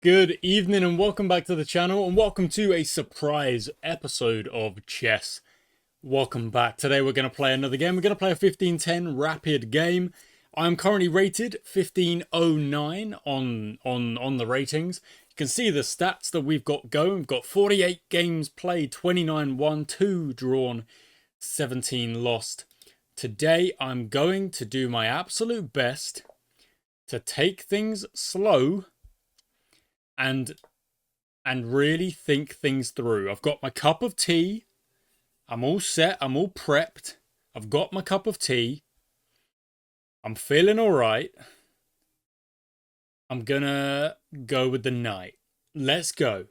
Good evening and welcome back to the channel and welcome to a surprise episode of Chess. Welcome back. Today we're going to play another game. We're going to play a 1510 rapid game. I'm currently rated 1509 on the ratings. You can see the stats that we've got going. We've got 48 games played, 29 won, 2 drawn, 17 lost. Today I'm going to do my absolute best to take things slow and really think things through. I've got my cup of tea. I'm all set. I'm all prepped. I've got my cup of tea. I'm feeling all right. I'm gonna go with the knight. Let's go.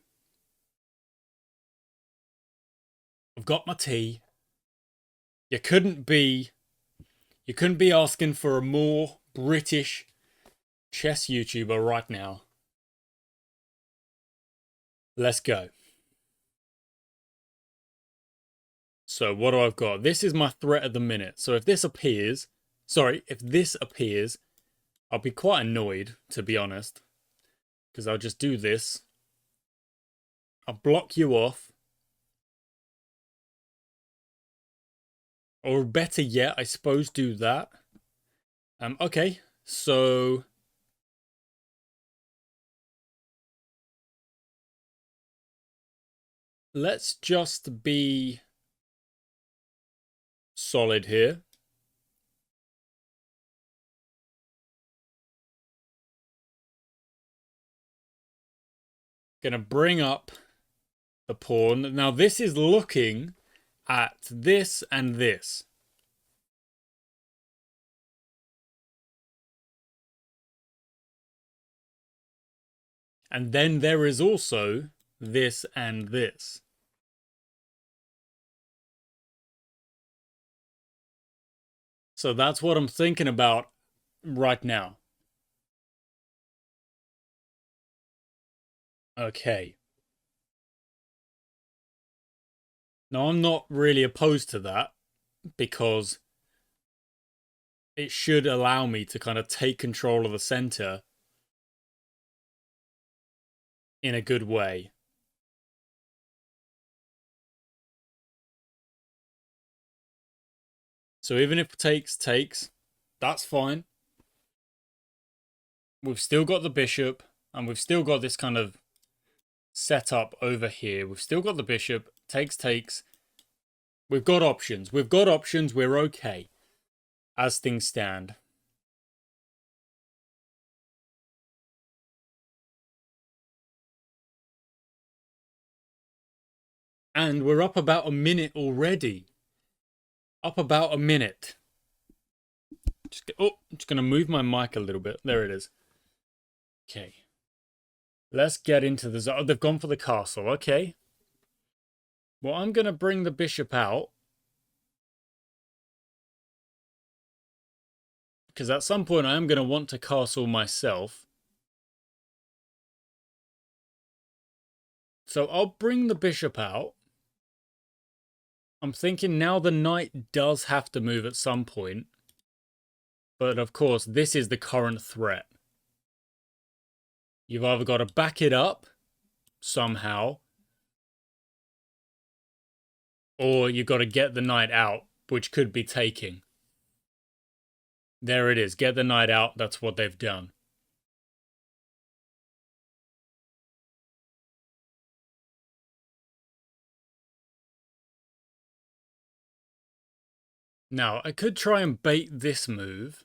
I've got my tea. You couldn't be asking for a more British chess YouTuber right now. Let's go. So what do I've got? This is my threat at the minute. So if this appears, I'll be quite annoyed, to be honest. Because I'll just do this. I'll block you off. Or better yet, I suppose do that. Okay, so let's just be solid here. Gonna bring up the pawn. Now this is looking at this and this. And then there is also this and this. So that's what I'm thinking about right now. Okay. Now I'm not really opposed to that because it should allow me to kind of take control of the center in a good way. So even if takes, that's fine. We've still got the bishop, and we've still got this kind of setup over here. We've still got the bishop, takes. We've got options. We're okay as things stand. And we're up about a minute already. Up about a minute. I'm just going to move my mic a little bit. There it is. Okay. Let's get into the... Oh, they've gone for the castle. Okay. Well, I'm going to bring the bishop out. Because at some point I am going to want to castle myself. So I'll bring the bishop out. I'm thinking now the knight does have to move at some point. But of course, this is the current threat. You've either got to back it up somehow, or you've got to get the knight out, which could be taking. There it is. Get the knight out. That's what they've done. Now, I could try and bait this move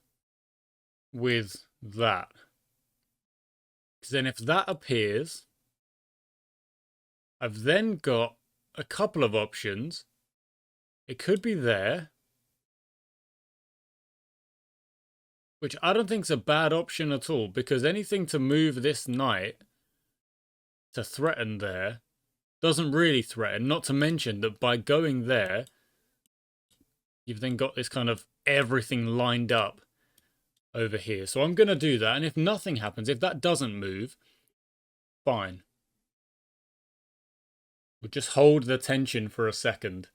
with that. Because then if that appears, I've then got a couple of options. It could be there, which I don't think is a bad option at all, because anything to move this knight to threaten there doesn't really threaten, not to mention that by going there, you've then got this kind of everything lined up over here. So I'm going to do that, and if nothing happens, if that doesn't move, fine. We'll just hold the tension for a second.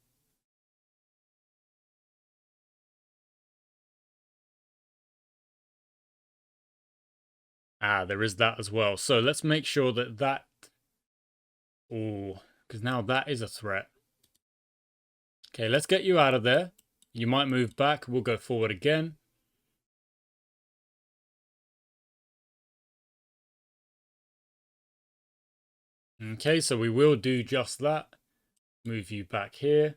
Ah, there is that as well. So let's make sure that that... Oh, because now that is a threat. Okay, let's get you out of there. You might move back. We'll go forward again. Okay, so we will do just that. Move you back here.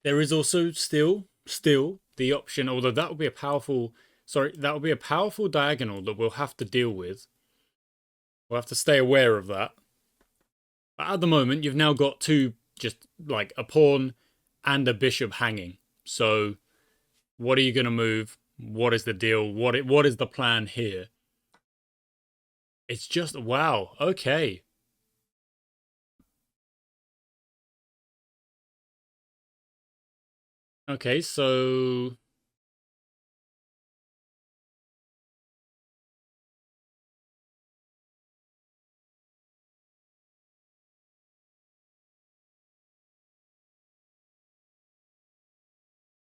There is also still the option, although that would be a powerful... Sorry, that would be a powerful diagonal that we'll have to deal with. We'll have to stay aware of that. But at the moment, you've now got two, just like a pawn and a bishop hanging. So what are you going to move? What is the deal? What is the plan here? It's just, wow, okay. Okay, so...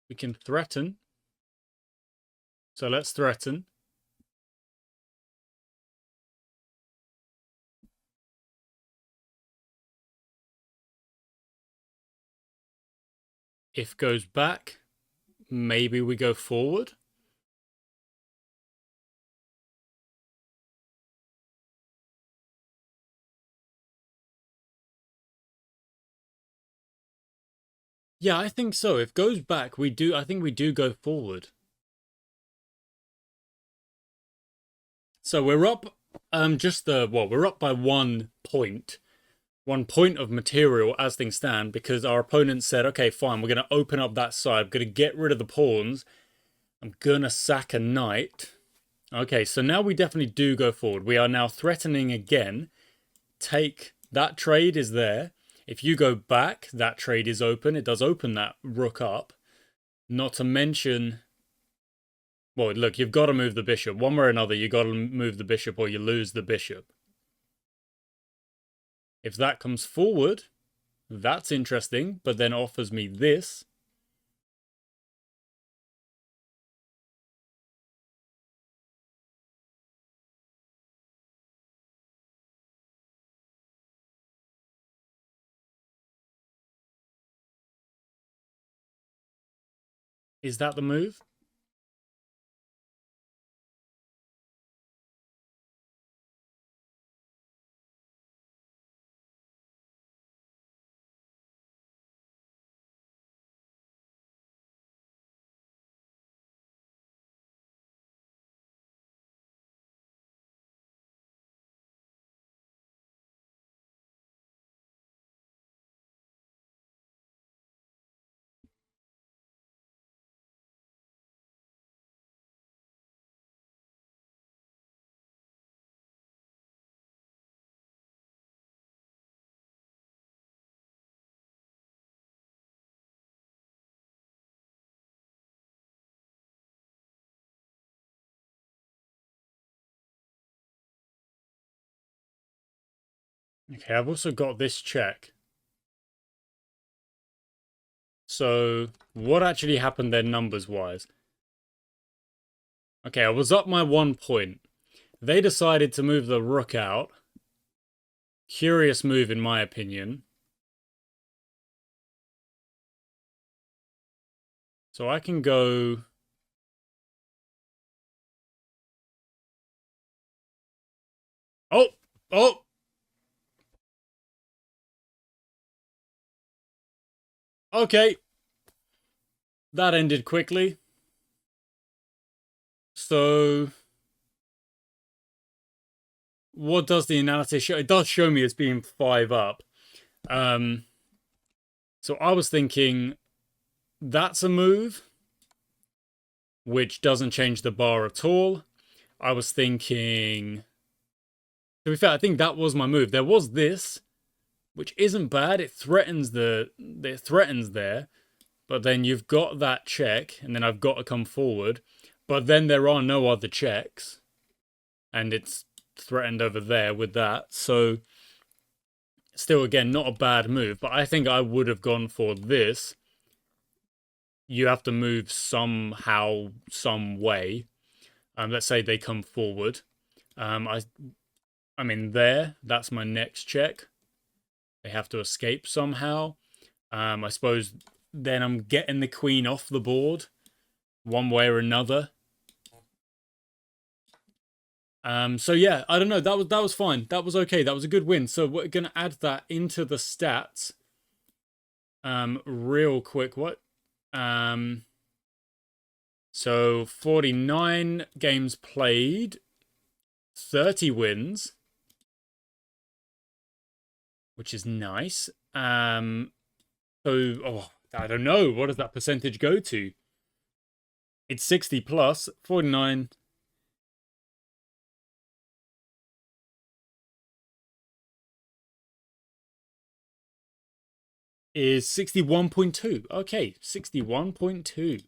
we can threaten. So let's threaten. If goes back, maybe we go forward. Yeah, I think so. If goes back, we do. I think we do go forward. So we're up. We're up by 1 point. 1 point of material as things stand because our opponent said, okay, fine, we're going to open up that side. I'm going to get rid of the pawns. I'm going to sack a knight. Okay, so now we definitely do go forward. We are now threatening again. Take that trade is there. If you go back, that trade is open. It does open that rook up. Not to mention... Well, look, you've got to move the bishop. One way or another, you've got to move the bishop or you lose the bishop. If that comes forward, that's interesting, but then offers me this. Is that the move? Okay, I've also got this check. So, what actually happened there numbers-wise? Okay, I was up my 1 point. They decided to move the rook out. Curious move, in my opinion. So I can go... Oh! Oh! Okay. That ended quickly. So... what does the analysis show? It does show me it's being 5 up. So I was thinking that's a move which doesn't change the bar at all. I was thinking... to be fair, I think that was my move. There was this, which isn't bad. It threatens it threatens there. But then you've got that check, and then I've got to come forward. But then there are no other checks. And it's threatened over there with that. So, still, again, not a bad move. But I think I would have gone for this. you have to move somehow, some way. Let's say they come forward. I'm in there. That's my next check. They have to escape somehow. I suppose then I'm getting the queen off the board one way or another. So yeah, I don't know. That was fine. That was okay. That was a good win. So we're gonna add that into the stats. Real quick. What? So 49 games played, 30 wins, which is nice. So I don't know. What does that percentage go to? It's 60 plus 49. Is 61.2. Okay, 61.2.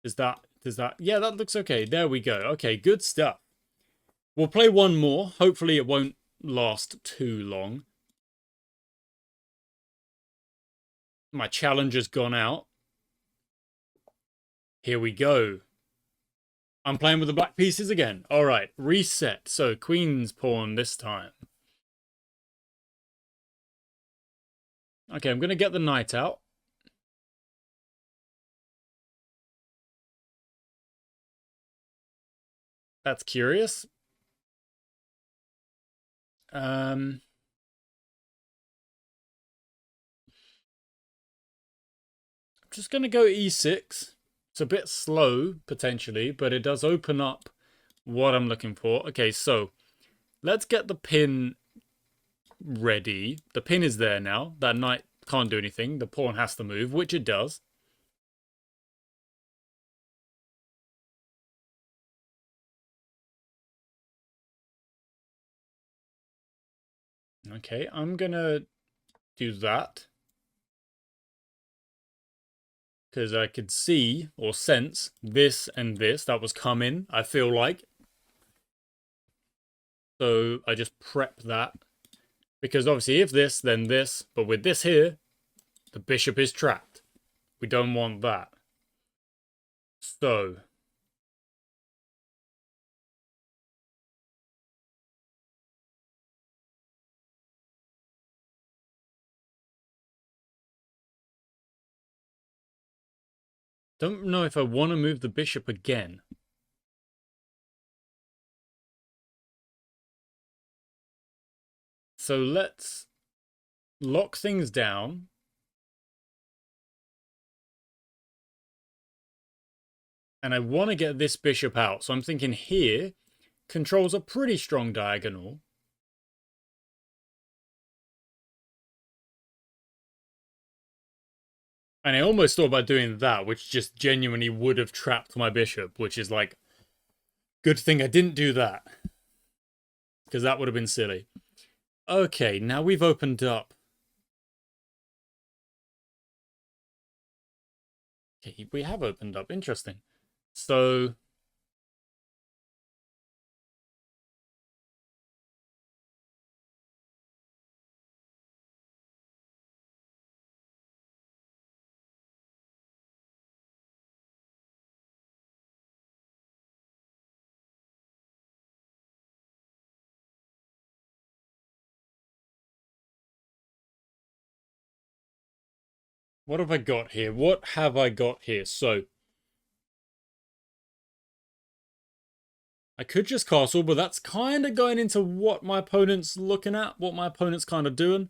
Does that yeah, that looks okay. There we go. Okay, good stuff. We'll play one more. Hopefully it won't last too long. My challenge has gone out. Here we go. I'm playing with the black pieces again. All right, reset. So queen's pawn this time. Okay, I'm going to get the knight out. That's curious. I'm just going to go e6. It's a bit slow, potentially, but it does open up what I'm looking for. Okay, so let's get the pin ready. The pin is there now. That knight can't do anything. The pawn has to move, which it does. Okay, I'm going to do that. Because I could see or sense this and this that was coming, I feel like. So I just prep that. Because obviously if this, then this. But with this here, the bishop is trapped. We don't want that. So don't know if I want to move the bishop again. So let's lock things down. And I want to get this bishop out. So I'm thinking here controls a pretty strong diagonal. And I almost thought about doing that, which just genuinely would have trapped my bishop, which is like, good thing I didn't do that. Because that would have been silly. Okay, now we've opened up. Okay, we have opened up. Interesting. So what have I got here? What have I got here? So I could just castle, but that's kind of going into what my opponent's looking at, what my opponent's kind of doing.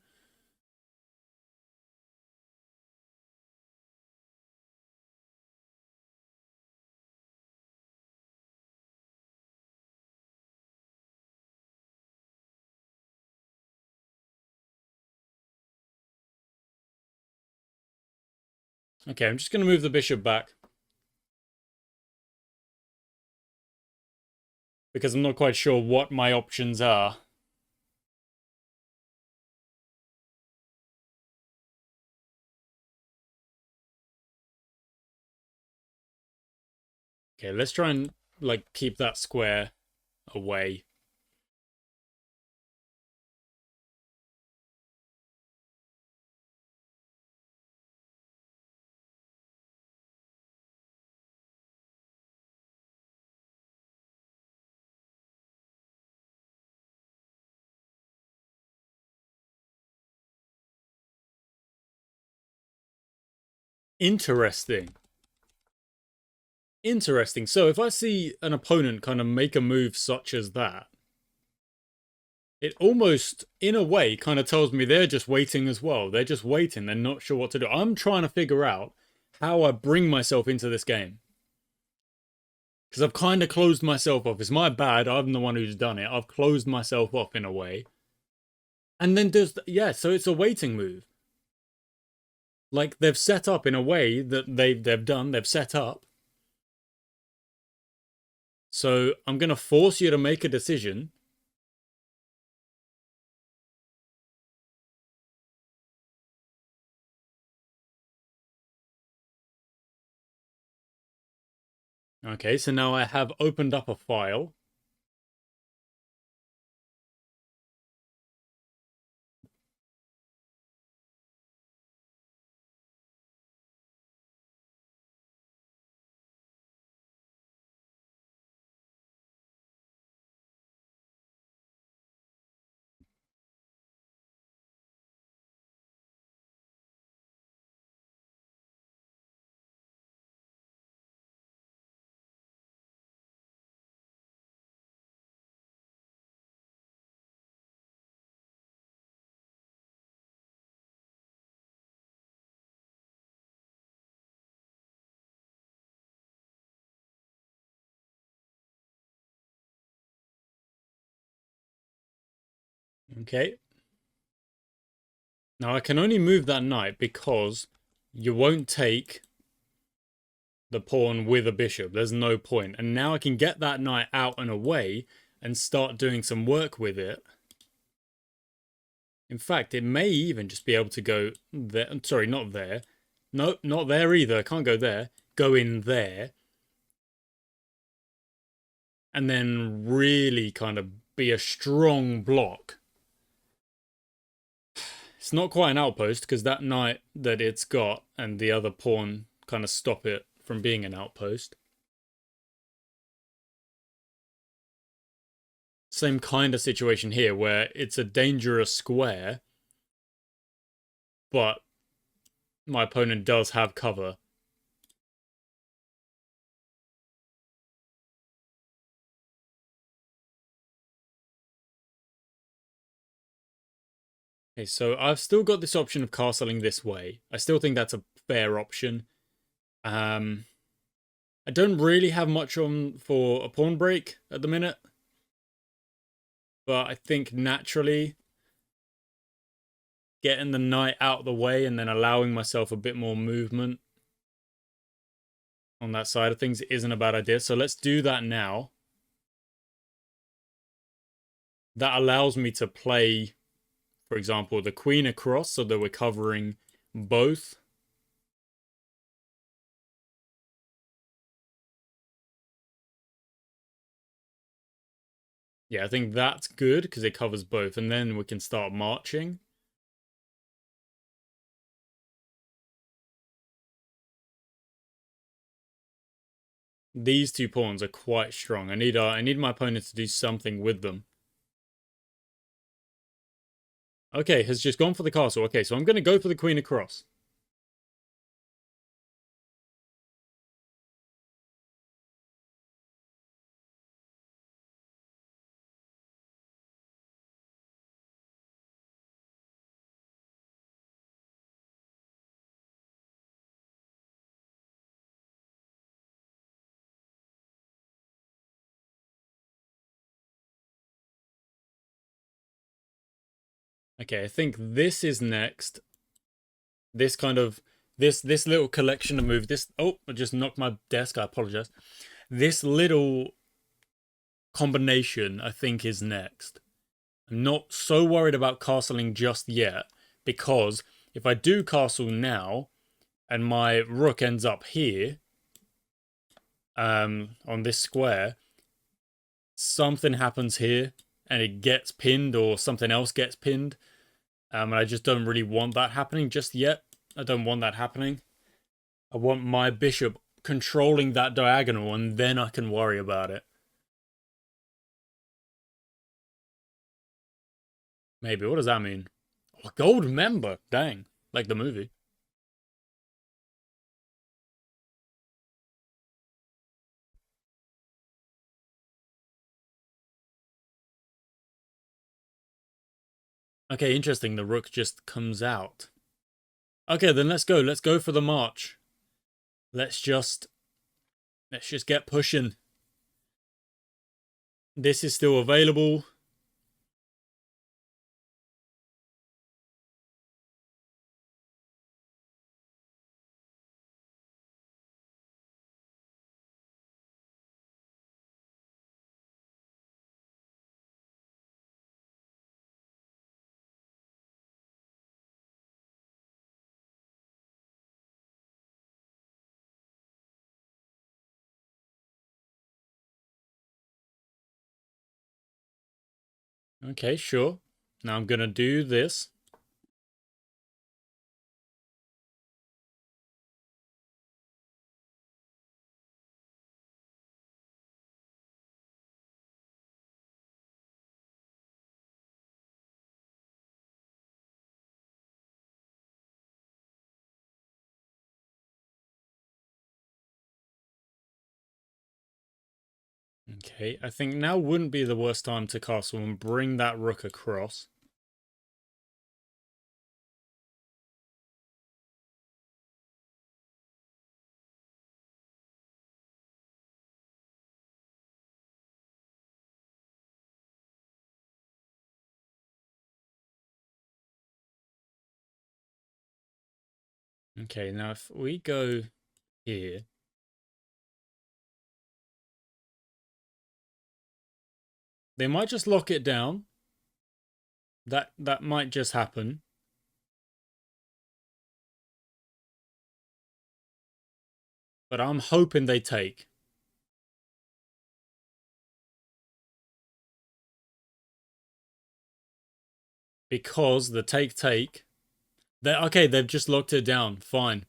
Okay, I'm just going to move the bishop back. Because I'm not quite sure what my options are. Okay, let's try and like keep that square away. Interesting. Interesting. So if I see an opponent kind of make a move such as that, it almost, in a way, kind of tells me they're just waiting as well. They're just waiting. They're not sure what to do. I'm trying to figure out how I bring myself into this game. Because I've kind of closed myself off. It's my bad. I'm the one who's done it. I've closed myself off in a way. And then yeah, so it's a waiting move. Like, they've set up in a way that they've set up. So I'm going to force you to make a decision. Okay, so now I have opened up a file. Okay. Now I can only move that knight because you won't take the pawn with a bishop. There's no point. And now I can get that knight out and away and start doing some work with it. In fact, it may even just be able to go there. Sorry, not there. No, not there either. I can't go there. Go in there. And then really kind of be a strong block. It's not quite an outpost because that knight that it's got and the other pawn kind of stop it from being an outpost. Same kind of situation here where it's a dangerous square, but my opponent does have cover. Okay, so I've still got this option of castling this way. I still think that's a fair option. I don't really have much on for a pawn break at the minute, but I think naturally getting the knight out of the way and then allowing myself a bit more movement on that side of things isn't a bad idea. So let's do that now. That allows me to play, for example, the queen across so that we're covering both. Yeah, I think that's good because it covers both. And then we can start marching. These two pawns are quite strong. I need my opponent to do something with them. Okay, has just gone for the castle. Okay, so I'm going to go for the queen across. Okay, I think this is next. This kind of this little collection of moves. I just knocked my desk. I apologize. This little combination I think is next. I'm not so worried about castling just yet because if I do castle now and my rook ends up here on this square, something happens here and it gets pinned or something else gets pinned. And I just don't really want that happening just yet. I don't want that happening. I want my bishop controlling that diagonal and then I can worry about it. Maybe. What does that mean? Oh, gold member. Dang. Like the movie. Okay, interesting. The rook just comes out. Okay, then let's go. Let's go for the march. Let's just get pushing. This is still available. Okay, sure. Now I'm gonna do this. Okay, I think now wouldn't be the worst time to castle and bring that rook across. Okay, now if we go here, they might just lock it down. That might just happen. But I'm hoping they take. Because the take. Okay, they've just locked it down. Fine.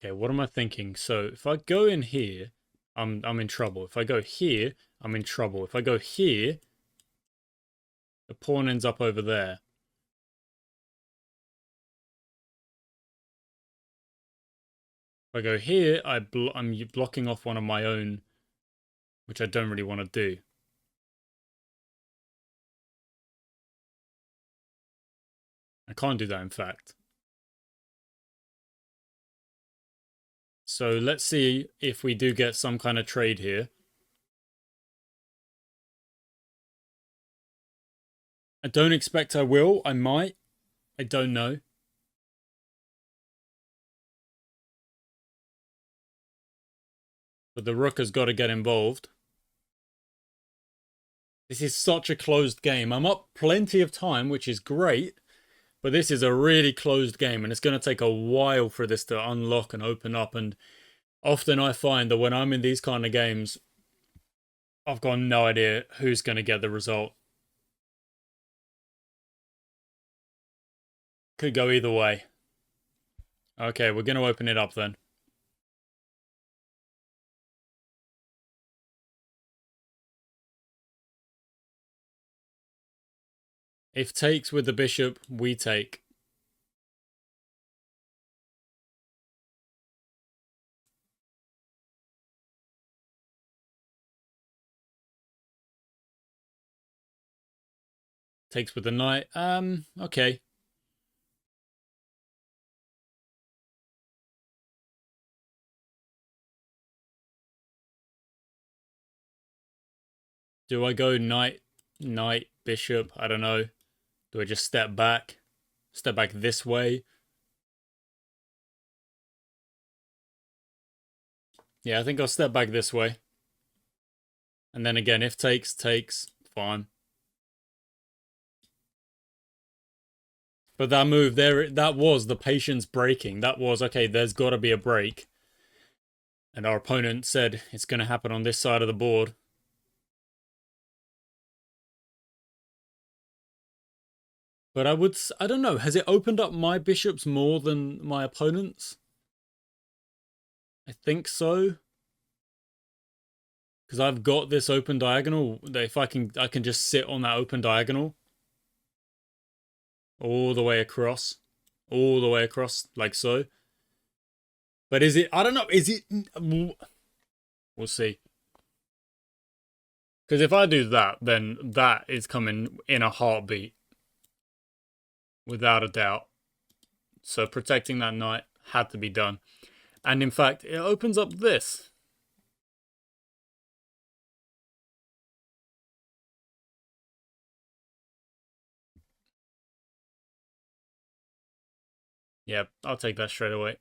Okay, what am I thinking? So if I go in here, I'm in trouble. If I go here, I'm in trouble. If I go here, the pawn ends up over there. If I go here, I'm blocking off one of my own, which I don't really want to do. I can't do that, in fact. So let's see if we do get some kind of trade here. I don't expect I will. I might. I don't know. But the rook has got to get involved. This is such a closed game. I'm up plenty of time, which is great. But this is a really closed game, and it's going to take a while for this to unlock and open up. And often I find that when I'm in these kind of games, I've got no idea who's going to get the result. Could go either way. Okay, we're going to open it up then. If takes with the bishop, we take. Takes with the knight. Okay. Do I go knight, bishop? I don't know. Do I just step back? Step back this way? Yeah, I think I'll step back this way. And then again, if takes, fine. But that move there, that was the patience breaking. That was, okay, there's got to be a break. And our opponent said it's going to happen on this side of the board. But I don't know, has it opened up my bishops more than my opponent's? I think so. Because I've got this open diagonal that if I can just sit on that open diagonal all the way across. All the way across, like so. But is it, I don't know, is it, we'll see. Because if I do that, then that is coming in a heartbeat. Without a doubt. So protecting that knight had to be done. And in fact, it opens up this. Yep, I'll take that straight away.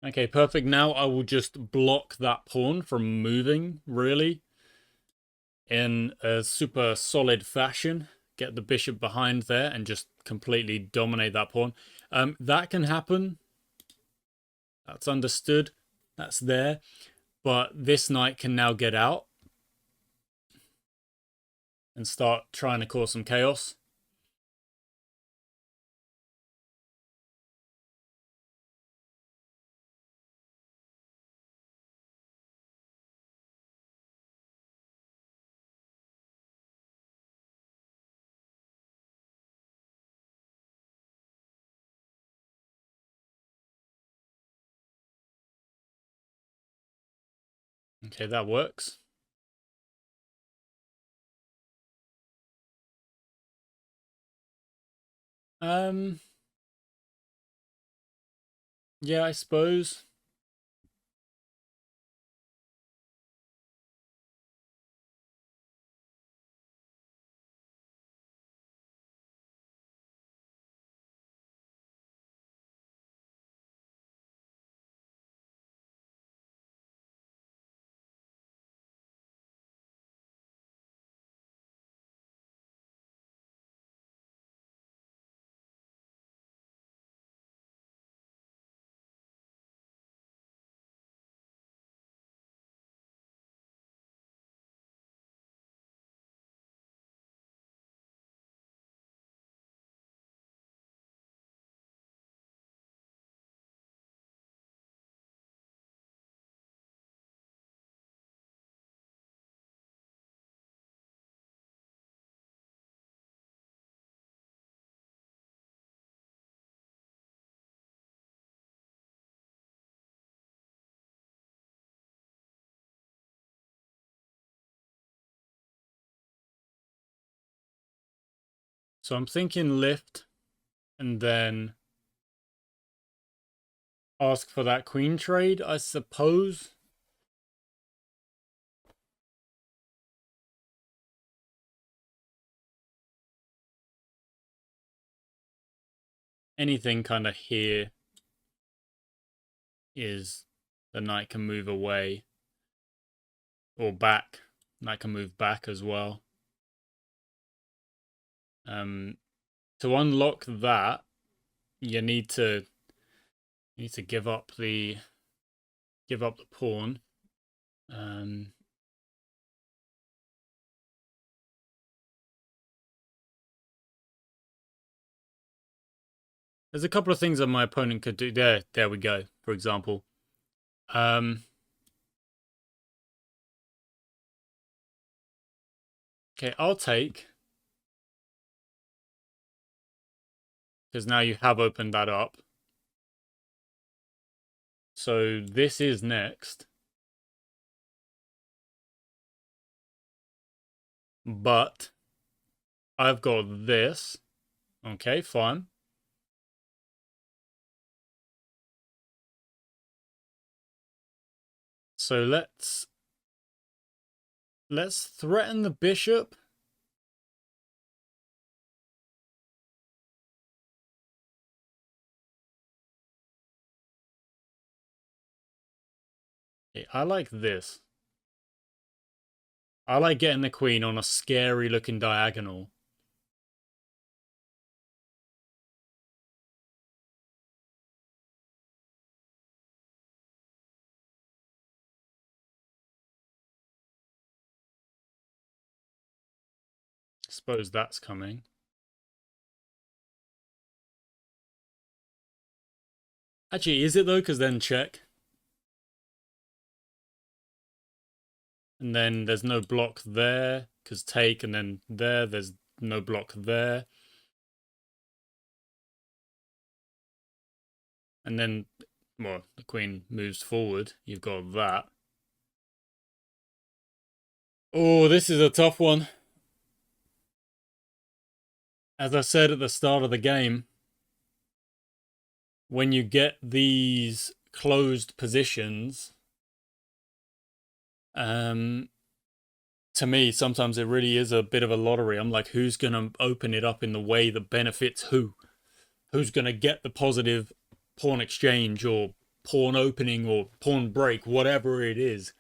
Okay, perfect. Now I will just block that pawn from moving, really, in a super solid fashion. Get the bishop behind there and just completely dominate that pawn. That can happen. That's understood. That's there. But this knight can now get out and start trying to cause some chaos. Okay, that works. Um, yeah, I suppose. So I'm thinking lift and then ask for that queen trade, I suppose. Anything kind of here is the knight can move away or back. Knight can move back as well. To unlock that, you need to give up the pawn. There's a couple of things that my opponent could do. There we go. For example, okay, I'll take, because now you have opened that up. So this is next. But I've got this. Okay, fine. So let's threaten the bishop. Okay, I like this. I like getting the queen on a scary looking diagonal. Suppose that's coming. Actually, is it though? Because then check. And then there's no block there. Because take, and then there's no block there. And then, well, the queen moves forward. You've got that. Oh, this is a tough one. As I said at the start of the game, when you get these closed positions, to me, sometimes it really is a bit of a lottery. I'm like, who's going to open it up in the way that benefits who? Who's going to get the positive pawn exchange or pawn opening or pawn break, whatever it is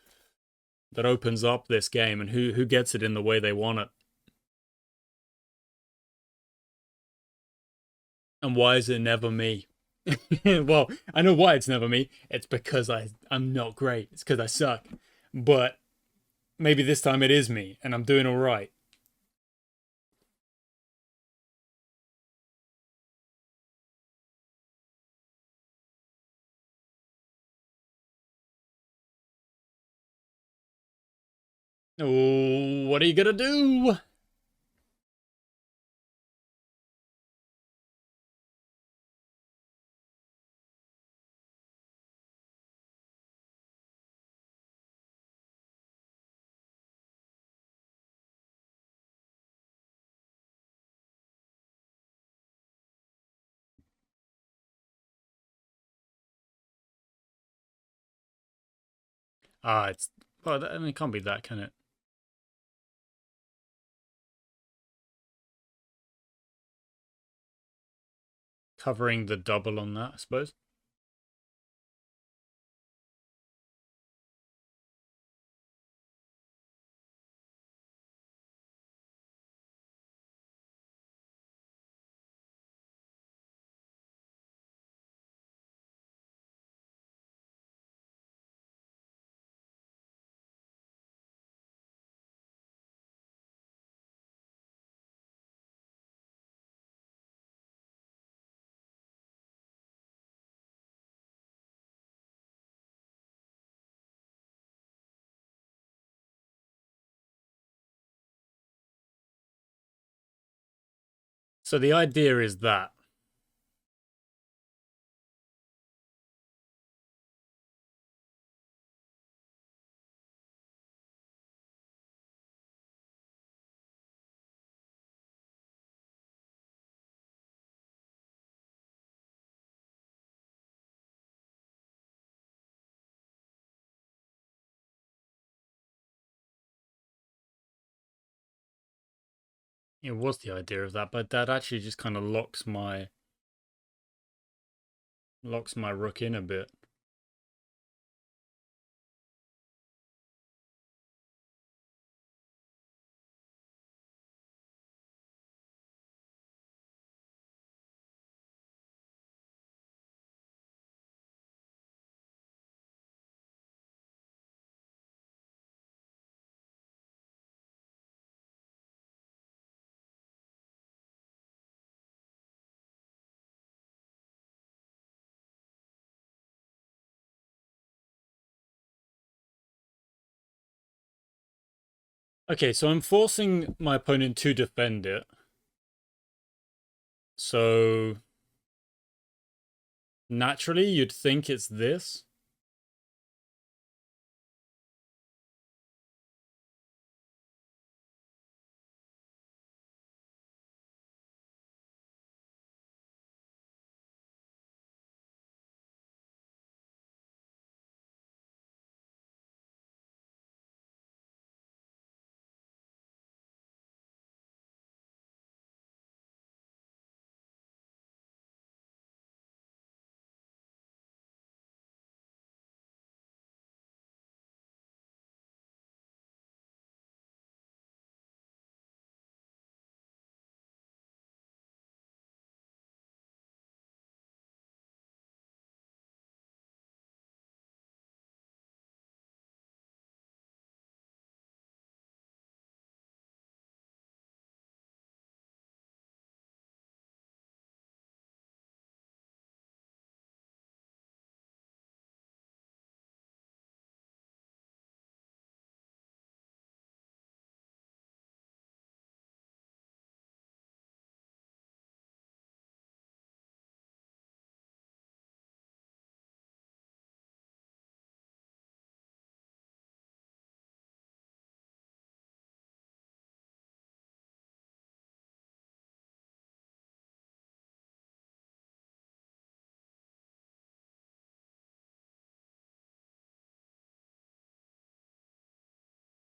that opens up this game, and who gets it in the way they want it? And why is it never me? Well, I know why it's never me. It's because I'm not great. It's because I suck. But maybe this time it is me, and I'm doing all right. Oh, what are you gonna do? Ah, it's well. I mean, it can't be that, can it? Covering the double on that, I suppose. So the idea is that. It was the idea of that, but that actually just kind of locks my rook in a bit. Okay, so I'm forcing my opponent to defend it. So naturally, you'd think it's this.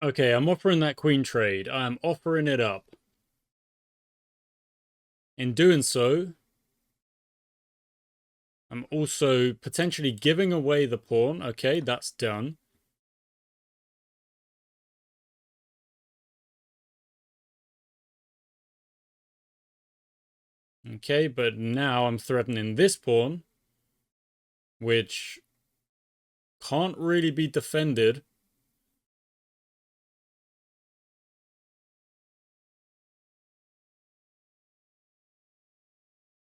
Okay, I'm offering that queen trade. I'm offering it up. In doing so, I'm also potentially giving away the pawn. Okay, that's done. Okay, but now I'm threatening this pawn, which can't really be defended.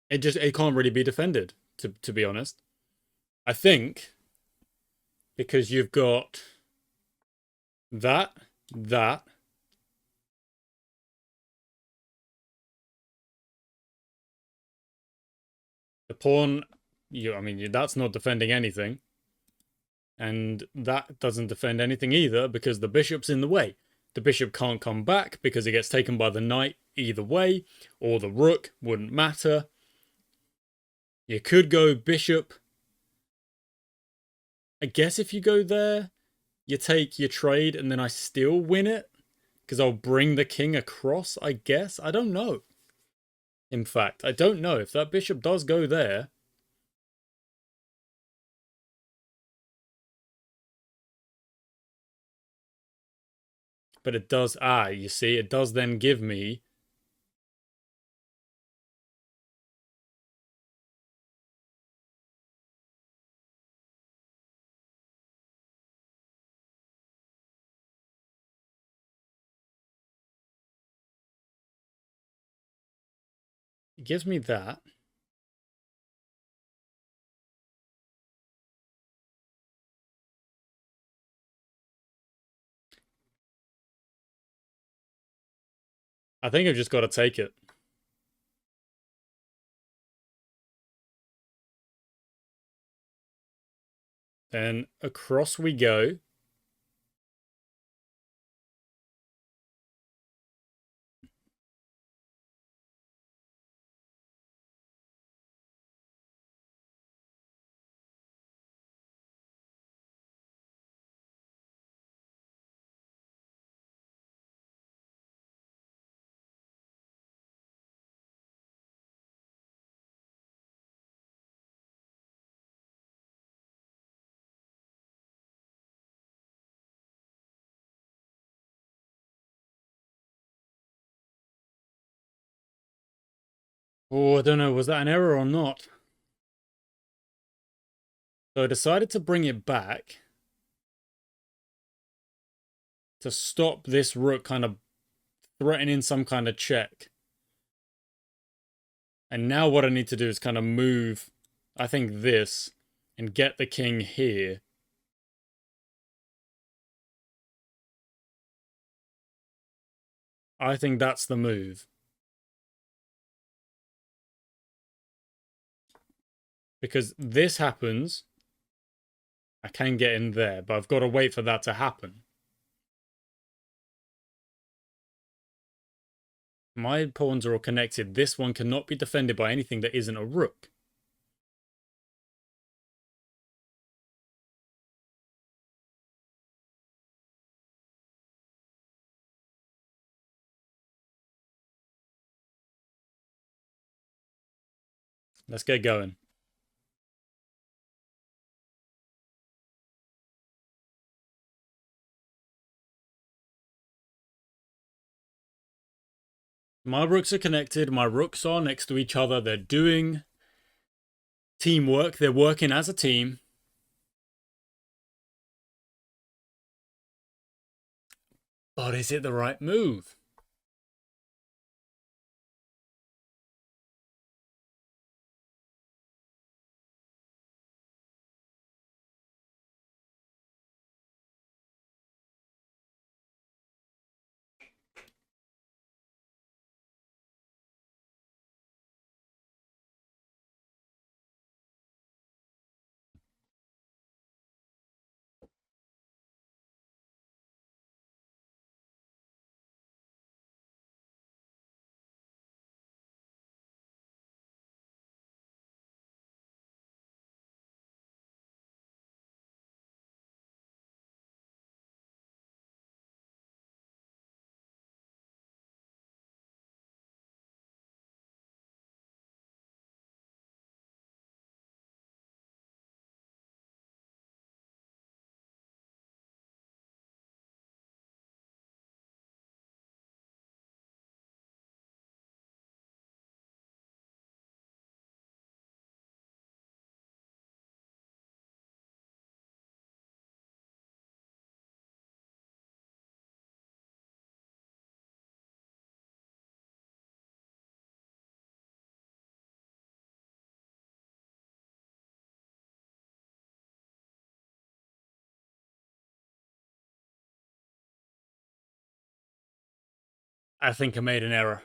It can't really be defended, to be honest. I think because you've got that, that. The pawn, I mean, that's not defending anything. And that doesn't defend anything either because the bishop's in the way. The bishop can't come back because it gets taken by the knight either way, or the rook, wouldn't matter. You could go bishop. I guess if you go there, you take your trade and then I still win it because I'll bring the king across, I guess. I don't know. In fact, I don't know if that bishop does go there. But it does, you see, it does then give me it gives me that. I think I've just got to take it. Then across we go. Oh, I don't know. Was that an error or not? So I decided to bring it back to stop this rook kind of threatening some kind of check. And now what I need to do is kind of move, I think, this and get the king here. I think that's the move. Because this happens, I can get in there, but I've got to wait for that to happen. My pawns are all connected. This one cannot be defended by anything that isn't a rook. Let's get going. My rooks are connected. My rooks are next to each other. They're doing teamwork. They're working as a team. But is it the right move? I think I made an error.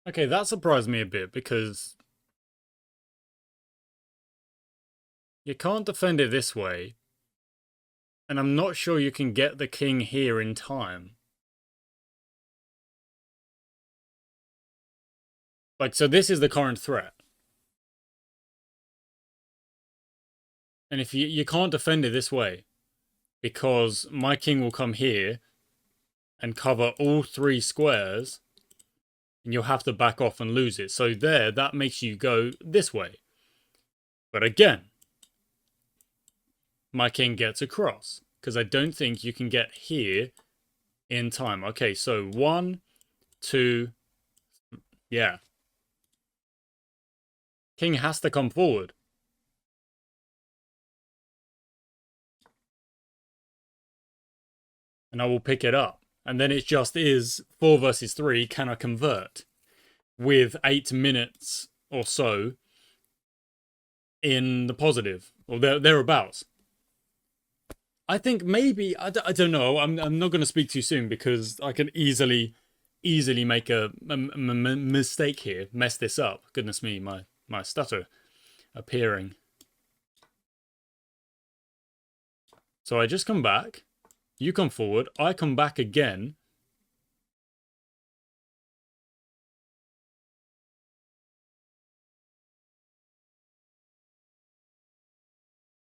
Okay, that surprised me a bit because you can't defend it this way, and I'm not sure you can get the king here in time. Like, so this is the current threat. And if you can't defend it this way, because my king will come here and cover all 3 squares, and you'll have to back off and lose it. So there, that makes you go this way. But again, my king gets across, because I don't think you can get here in time. Okay, so 1, 2, yeah. King has to come forward. And I will pick it up. And then it just is 4 versus 3, can I convert? With 8 minutes or so in the positive, or thereabouts. I think maybe, I don't know, I'm not going to speak too soon because I can easily make a mistake here, mess this up. Goodness me, my stutter appearing. So I just come back, you come forward, I come back again.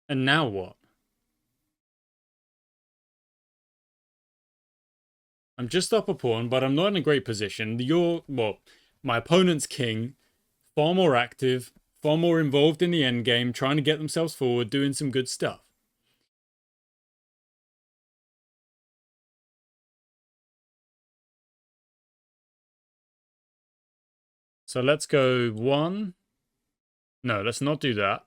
And now what? I'm just up a pawn, but I'm not in a great position. Well, my opponent's king, far more active, far more involved in the endgame, trying to get themselves forward, doing some good stuff. So let's go 1. No, let's not do that.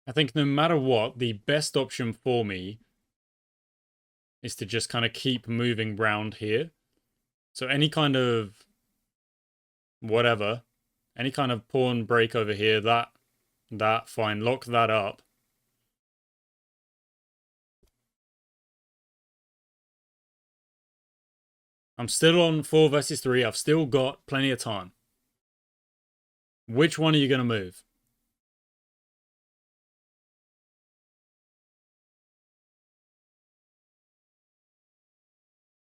I think no matter what, the best option for me is to just kind of keep moving round here. So any kind of whatever, any kind of pawn break over here, that, fine, lock that up. I'm still on 4 versus 3. I've still got plenty of time. Which one are you going to move?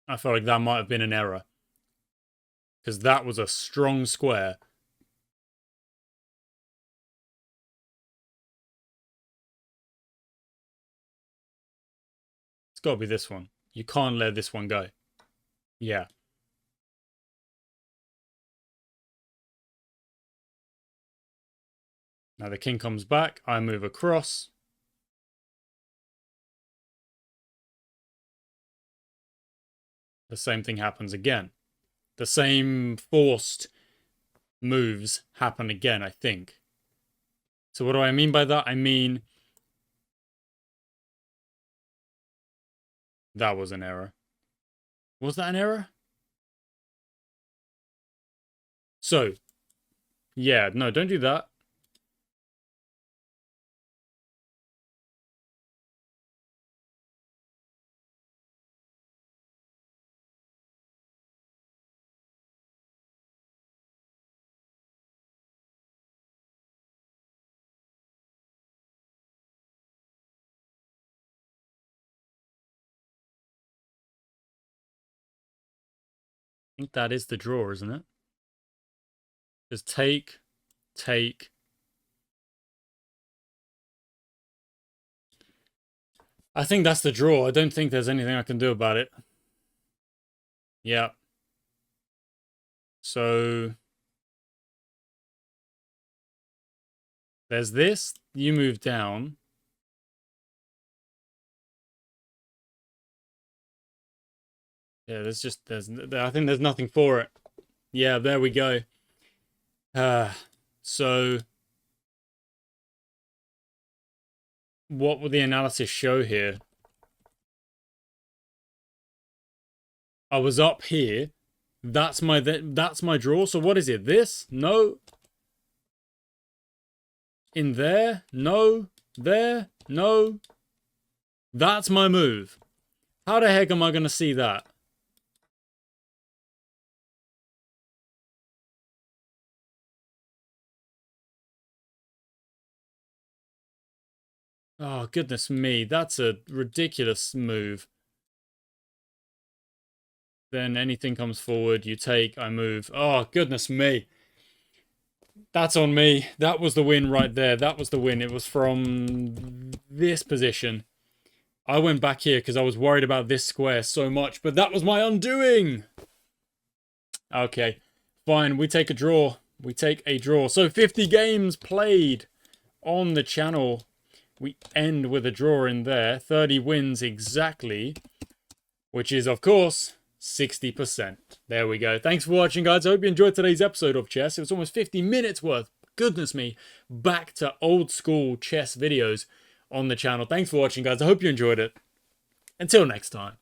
I felt like that might have been an error. Because that was a strong square. It's got to be this one. You can't let this one go. Yeah. Now the king comes back. I move across. The same thing happens again. The same forced moves happen again, I think. So what do I mean by that? I mean, that was an error. Was that an error? So, yeah, no, don't do that. I think that is the draw, isn't it? Just take, take. I think that's the draw. I don't think there's anything I can do about it. Yeah. So there's this. You move down. Yeah, I think there's nothing for it. Yeah, there we go. So what will the analysis show here? I was up here. That's my draw. So what is it? This? No. In there? No. There? No. That's my move. How the heck am I going to see that? Oh, goodness me. That's a ridiculous move. Then anything comes forward, you take, I move. Oh, goodness me. That's on me. That was the win right there. That was the win. It was from this position. I went back here because I was worried about this square so much, but that was my undoing. Okay, fine. We take a draw. We take a draw. So 50 games played on the channel. We end with a draw in there. 30 wins exactly, which is, of course, 60%. There we go. Thanks for watching, guys. I hope you enjoyed today's episode of Chess. It was almost 50 minutes worth. Goodness me. Back to old school chess videos on the channel. Thanks for watching, guys. I hope you enjoyed it. Until next time.